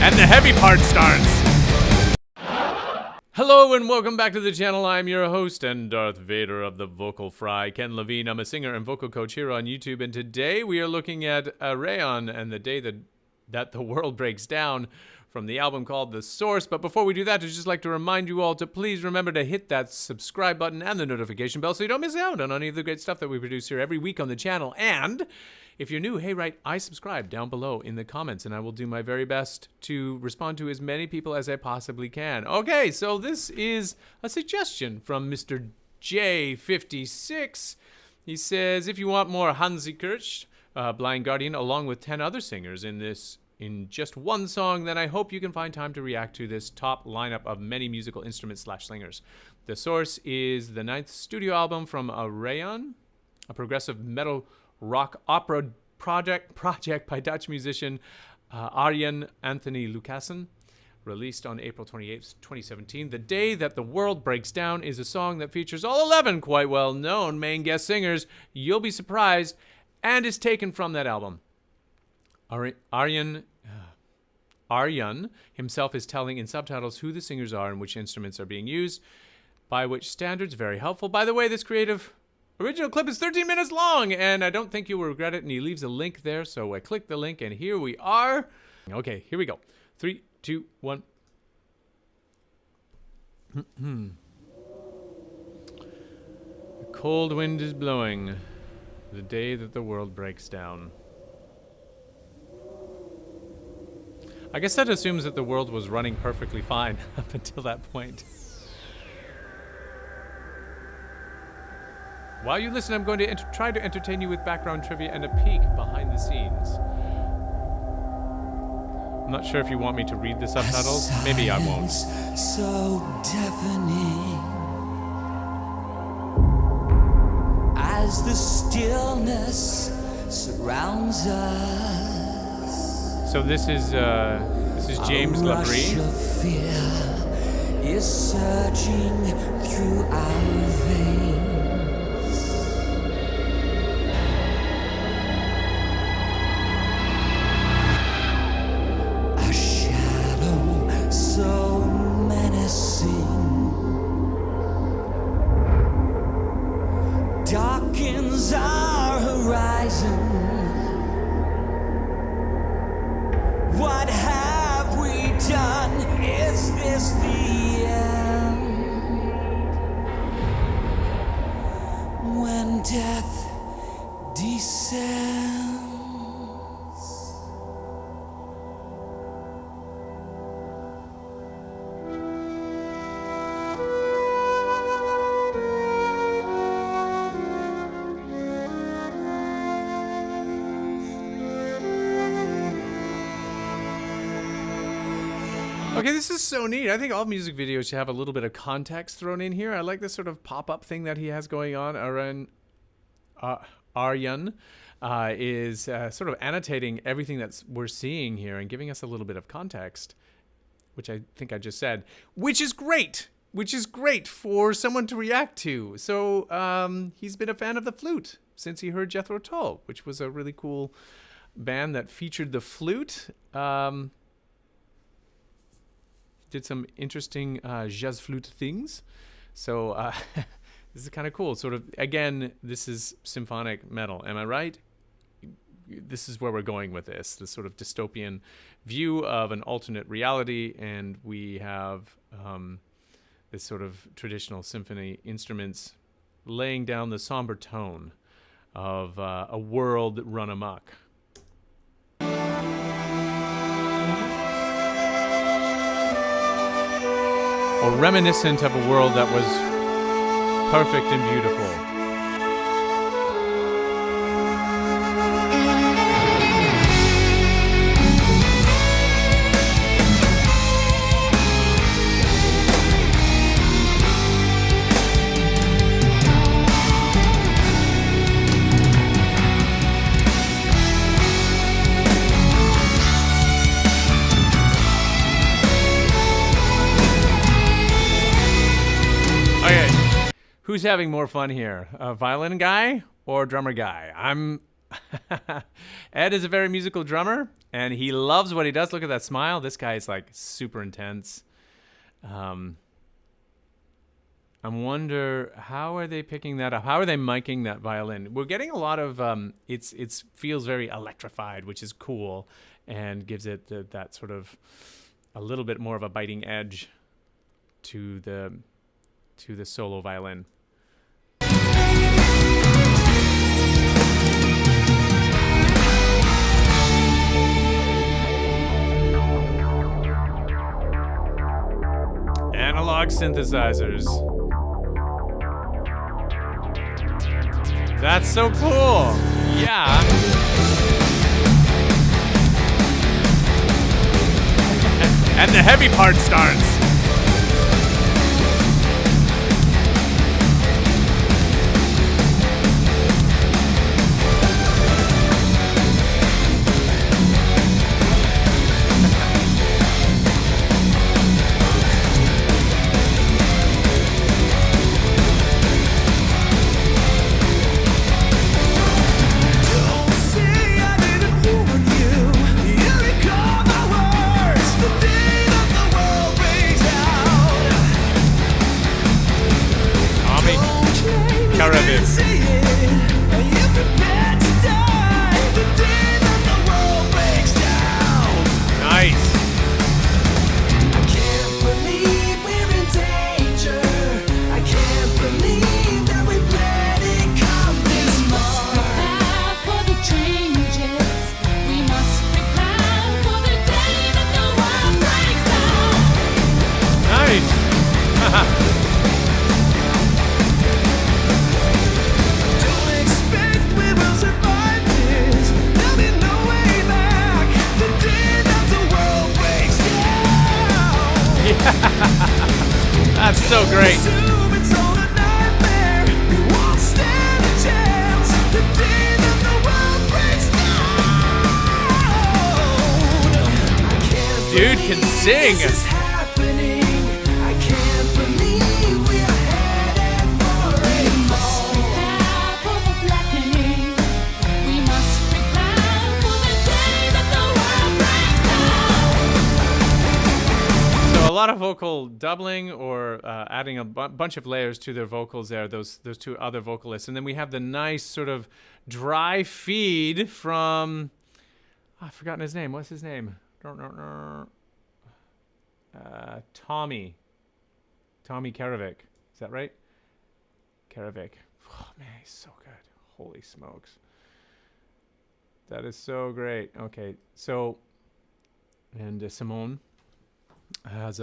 And the heavy part starts. Hello and welcome back to the channel. I'm your host and Darth Vader of the Vocal Fry, Ken Levine. I'm a singer and vocal coach here on YouTube, and today we are looking at Ayreon and the day that the world breaks down from the album called The Source. But before we do that, I'd just like to remind you all to please remember to hit that subscribe button and the notification bell so you don't miss out on any of the great stuff that we produce here every week on the channel. And if you're new, hey, right, I subscribe down below in the comments, and I will do my very best to respond to as many people as I possibly can. Okay, so this is a suggestion from Mr. J56. He says, if you want more Hansi Kirch, Blind Guardian, along with 10 other singers in just one song, then I hope you can find time to react to this top lineup of many musical instruments / slingers. The Source is the 9th studio album from Ayreon, a progressive metal rock opera project by Dutch musician Arjen Anthony Lucassen, released on April 28th, 2017. The Day That the World Breaks Down is a song that features all 11 quite well-known main guest singers. You'll be surprised, and is taken from that album. Arjen himself is telling in subtitles who the singers are and which instruments are being used, by which standards very helpful. By the way, this creative original clip is 13 minutes long, and I don't think you will regret it, and he leaves a link there, so I click the link, and here we are. Okay, here we go. 3, 2, 1. The cold wind is blowing. The day that the world breaks down. I guess that assumes that the world was running perfectly fine up until that point. While you listen, I'm going to try to entertain you with background trivia and a peek behind the scenes. I'm not sure if you want me to read the subtitles. Maybe I won't. So deafening as the stillness surrounds us. So this is James Labrie. A rush of fear is surging through our veins. Darkens our horizon. What have we done? Is this the end? When death descends. Okay, this is so neat. I think all music videos should have a little bit of context thrown in here. I like this sort of pop-up thing that he has going on. Arjen is sort of annotating everything that we're seeing here and giving us a little bit of context, which I think I just said, which is great for someone to react to. So he's been a fan of the flute since he heard Jethro Tull, which was a really cool band that featured the flute. Did some interesting jazz flute things. So this is kind of cool. Sort of, again, this is symphonic metal. Am I right? This is where we're going with this sort of dystopian view of an alternate reality. And we have this sort of traditional symphony instruments laying down the somber tone of a world run amok. Or reminiscent of a world that was perfect and beautiful. Who's having more fun here, a violin guy or drummer guy? I'm Ed is a very musical drummer, and he loves what he does. Look at that smile. This guy is like super intense. I wonder, how are they picking that up? How are they miking that violin? We're getting a lot of it's feels very electrified, which is cool, and gives it that sort of a little bit more of a biting edge to the solo violin. Analog synthesizers. That's so cool. Yeah. And the heavy part starts. That's so great. Dude can sing. A lot of vocal doubling or adding a bunch of layers to their vocals there, those two other vocalists. And then we have the nice sort of dry feed from, I've forgotten his name. What's his name? Tommy Karavik. Is that right? Karavik. Oh, man, he's so good. Holy smokes. That is so great. Okay, so, and Simone has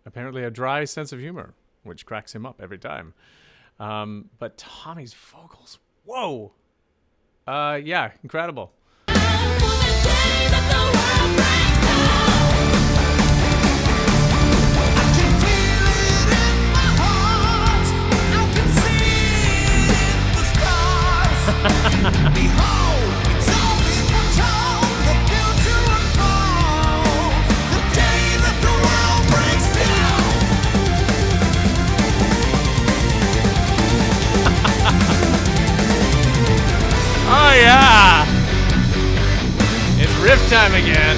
apparently a dry sense of humor, which cracks him up every time. But Tommy's vocals, whoa! Yeah, incredible. Oh yeah! It's riff time again.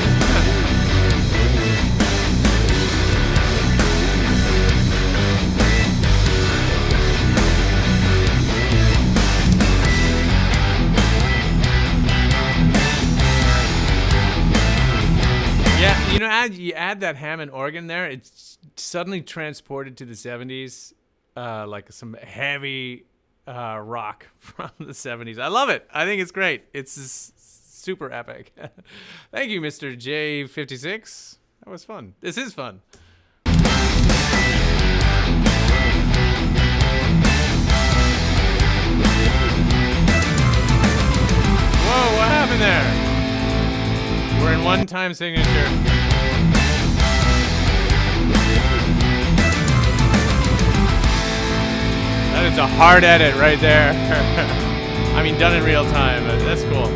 Yeah, you add that Hammond organ there, it's suddenly transported to the 70s, like some heavy rock from the 70s. I love it. I think it's great. It's super epic. Thank you, Mr. J56. That was fun. This is fun. Whoa, what happened there? We're in one time signature. That is a hard edit right there. I mean, done in real time, but that's cool.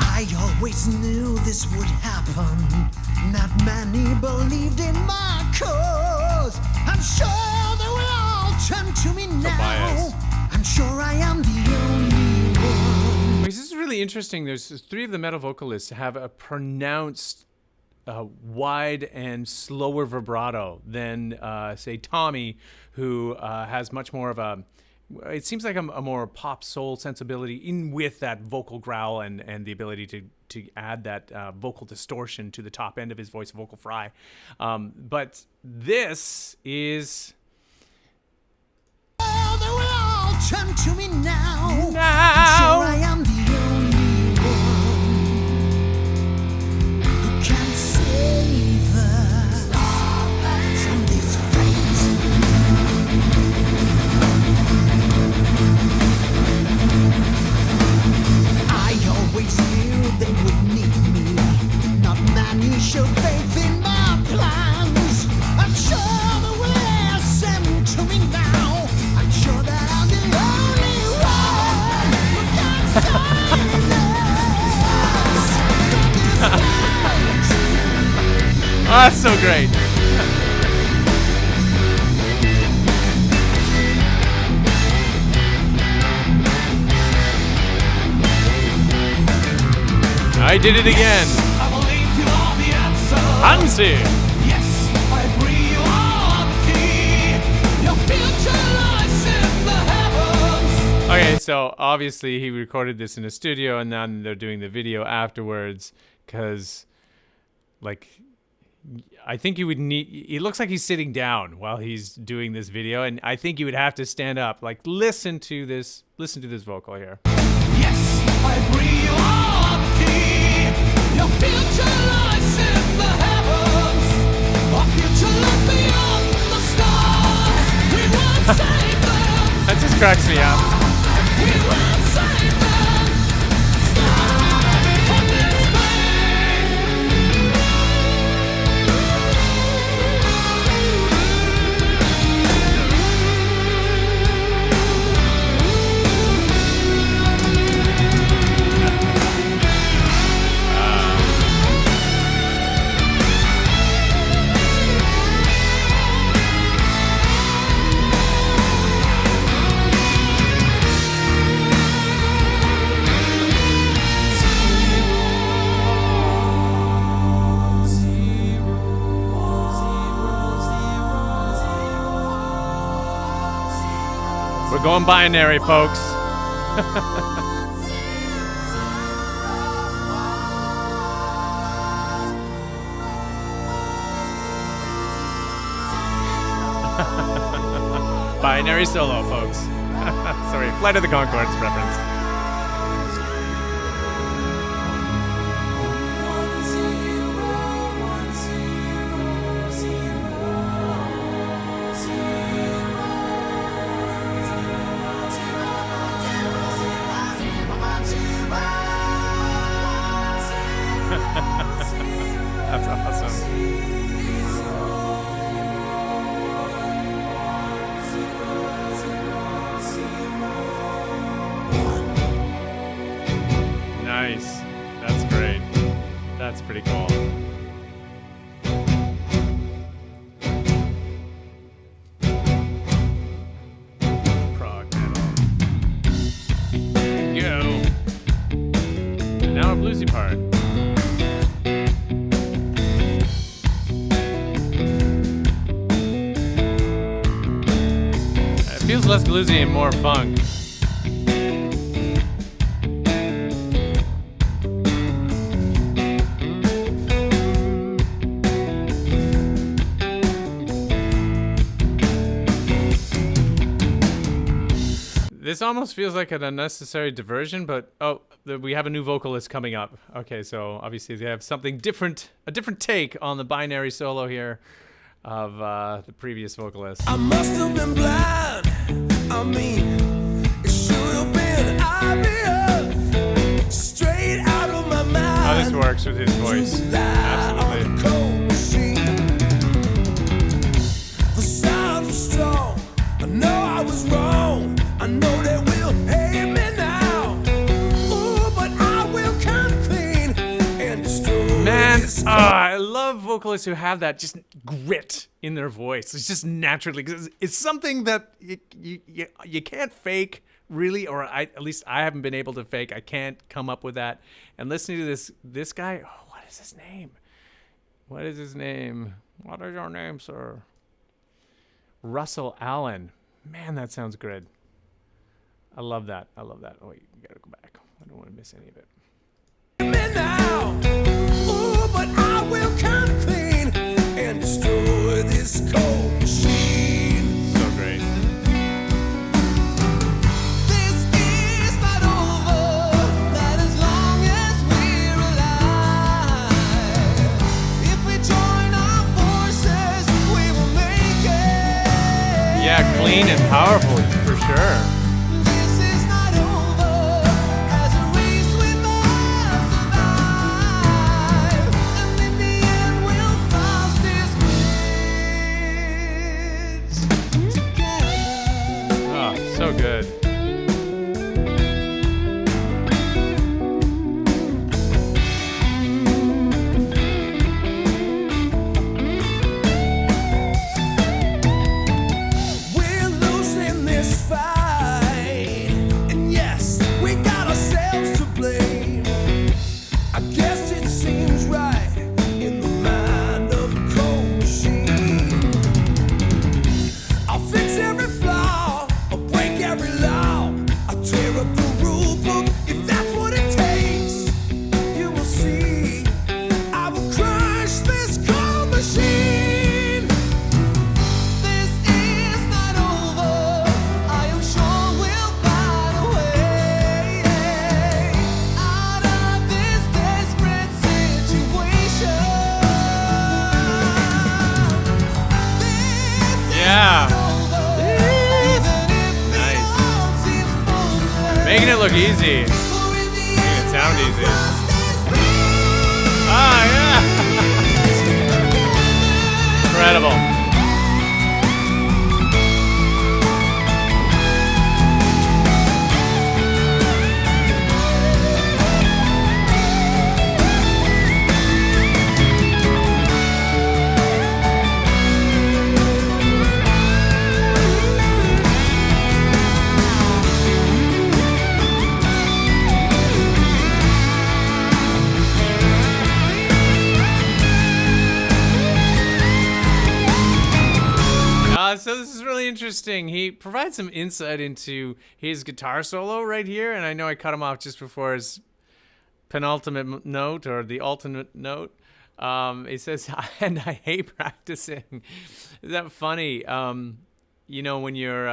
I always knew this would happen. Not many believed in my cause. I'm sure they will all turn to me now. I'm sure I am the only one. really interesting. There's three of the metal vocalists have a pronounced wide and slower vibrato than, say, Tommy, who has much more of a, it seems like a more pop soul sensibility in with that vocal growl and the ability to add that vocal distortion to the top end of his voice, vocal fry. But this is... Oh, they will all turn to me now. Now. Sure, I am the only one who can save us from this fate. I always knew they would need me. Not many showed faith in my plans. I'm sure they will listen to me now. I'm sure that I'm the only one who can save us from this fate. Oh, that's so great. I did it again. I believe you are the answer. Hansi. Yes, I agree you are the key. Your future lies in the heavens. Okay, so obviously he recorded this in a studio, and then they're doing the video afterwards, because, like, I think you would need... It looks like he's sitting down while he's doing this video, and I think you would have to stand up. Like, listen to this vocal here. Yes, I agree you are the key. Your future lies in the heavens. Our future lies beyond the stars. We will save them. That just cracks me up. We will save them. Stop from this We're going binary, folks. Binary solo, folks. Sorry, Flight of the Conchords reference. That's awesome. Nice. That's great. That's pretty cool. Prog metal. Go. And now a bluesy part. It feels less bluesy and more funk. This almost feels like an unnecessary diversion, but we have a new vocalist coming up. Okay, so obviously they have something different, a different take on the binary solo here of the previous vocalist. I must have been blind. I mean, it should have been obvious. Straight out of my mind. Oh, this works with his voice. Absolutely. The sounds were strong. I know I was wrong. I know they will hate me now. Ooh, but I will come clean and destroy. Man, this I love vocalists who have that just grit in their voice. It's just naturally, 'cause it's something that you can't fake really, or at least I haven't been able to fake. I can't come up with that. And listening to this guy, what is his name? What is his name? What is your name, sir? Russell Allen. Man, that sounds good. I love that. Oh, wait, you gotta go back. I don't want to miss any of it. Now, ooh, but I will come clean and destroy this cold machine. So great. This is not over, not as long as we're alive. If we join our forces, we will make it. Yeah, clean and powerful for sure. This is not over, as a race we must survive. And in the end, we'll cross this bridge together. Oh, so good. We're losing this fight, and yes, we got ourselves to blame. I guess it seems right in the mind of a cold machine. I'll fix every flaw, I'll break every law, I'll tear up the rule book if that's what it takes. You will see, I will crush this cold machine. This is not over. I am sure we'll find a way out of this desperate situation. This Yeah. is over, even if Nice. it all seems hopeless. Making it look easy. For in the Making it end, sound we'll easy. cross this bridge. Ah, yeah. Incredible. So this is really interesting. He provides some insight into his guitar solo right here, and I know I cut him off just before his penultimate note or the alternate note. He says, "And I hate practicing." Is that funny? You know, when you're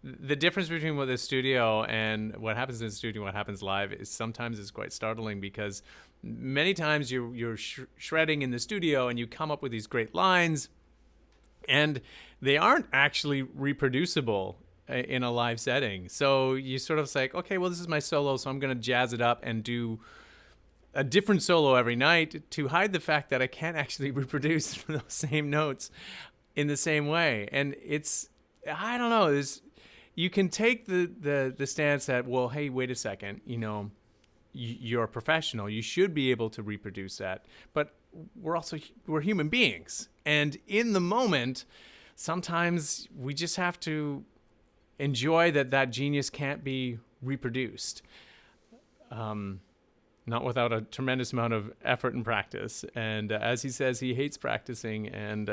the difference between what the studio and what happens in the studio and what happens live is sometimes is quite startling, because many times you're shredding in the studio and you come up with these great lines and they aren't actually reproducible in a live setting. So you sort of say, okay, well, this is my solo, so I'm going to jazz it up and do a different solo every night to hide the fact that I can't actually reproduce those same notes in the same way. And it's, I don't know, you can take the stance that, well, hey, wait a second, you know, you're a professional, you should be able to reproduce that, but we're human beings, and in the moment sometimes we just have to enjoy that genius can't be reproduced, not without a tremendous amount of effort and practice. And as he says, he hates practicing, and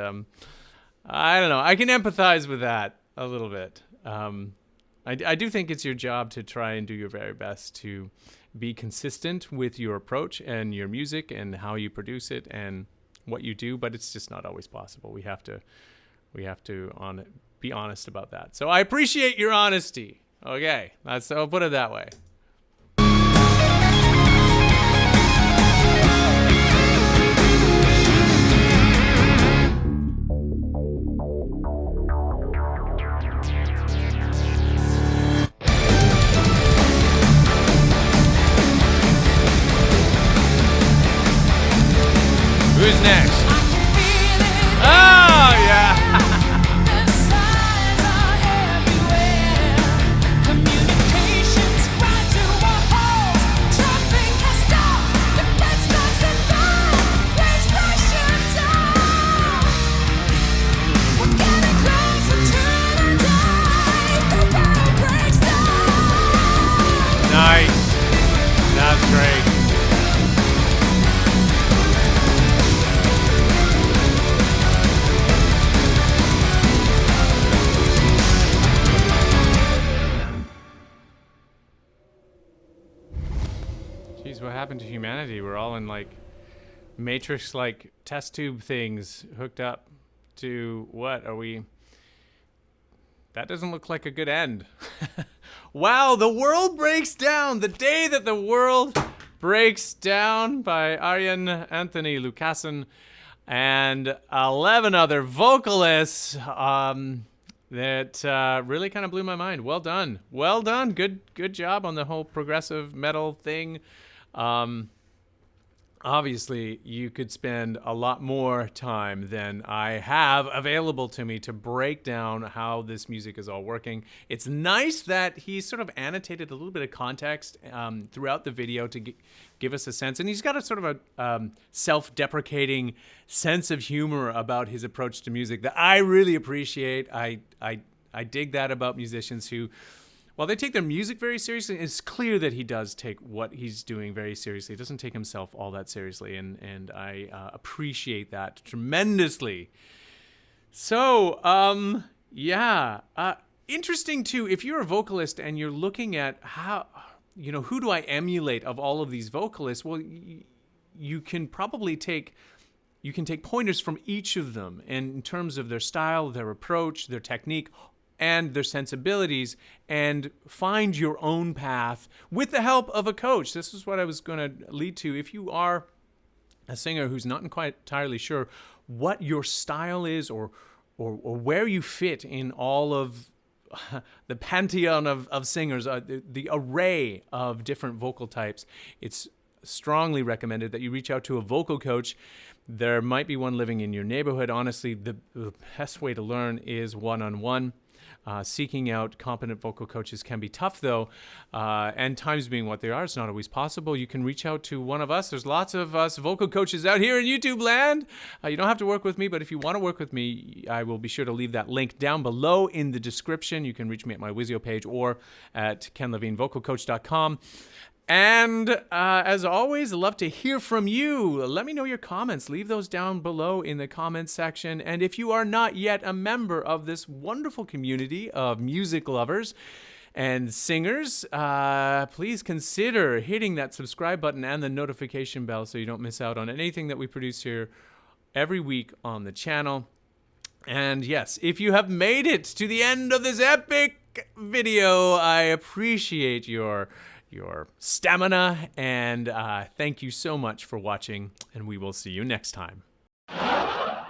I don't know, I can empathize with that a little bit. I do think it's your job to try and do your very best to be consistent with your approach and your music and how you produce it and what you do, but it's just not always possible. We have to be honest about that. So I appreciate your honesty. Okay, I'll put it that way. Who's next? Oh, yeah. The signs are everywhere. Communications right Geez, what happened to humanity? We're all in like Matrix-like test tube things hooked up to what are we? That doesn't look like a good end. Wow, the world breaks down. The day that the world breaks down by Arjen Anthony Lucassen and 11 other vocalists. That really kind of blew my mind. Well done. Well done. Good job on the whole progressive metal thing. Obviously, you could spend a lot more time than I have available to me to break down how this music is all working. It's nice that he sort of annotated a little bit of context throughout the video to give us a sense. And he's got a sort of a self-deprecating sense of humor about his approach to music that I really appreciate. I dig that about musicians who, while they take their music very seriously, it's clear that he does take what he's doing very seriously. He doesn't take himself all that seriously, and I appreciate that tremendously. So, interesting too, if you're a vocalist and you're looking at how, who do I emulate of all of these vocalists? Well, you can probably take pointers from each of them in terms of their style, their approach, their technique, and their sensibilities, and find your own path with the help of a coach. This is what I was going to lead to. If you are a singer who's not quite entirely sure what your style is or where you fit in all of the pantheon of singers, the array of different vocal types, it's strongly recommended that you reach out to a vocal coach. There might be one living in your neighborhood. Honestly, the best way to learn is one-on-one. Seeking out competent vocal coaches can be tough, though, and times being what they are, it's not always possible. You can reach out to one of us. There's lots of us vocal coaches out here in YouTube land. You don't have to work with me, but if you want to work with me, I will be sure to leave that link down below in the description. You can reach me at my Wizio page or at kenlevinevocalcoach.com. And as always, I'd love to hear from you. Let me know your comments. Leave those down below in the comments section. And if you are not yet a member of this wonderful community of music lovers and singers, please consider hitting that subscribe button and the notification bell so you don't miss out on anything that we produce here every week on the channel. And yes, if you have made it to the end of this epic video, I appreciate your stamina, and thank you so much for watching, and we will see you next time. Yeah.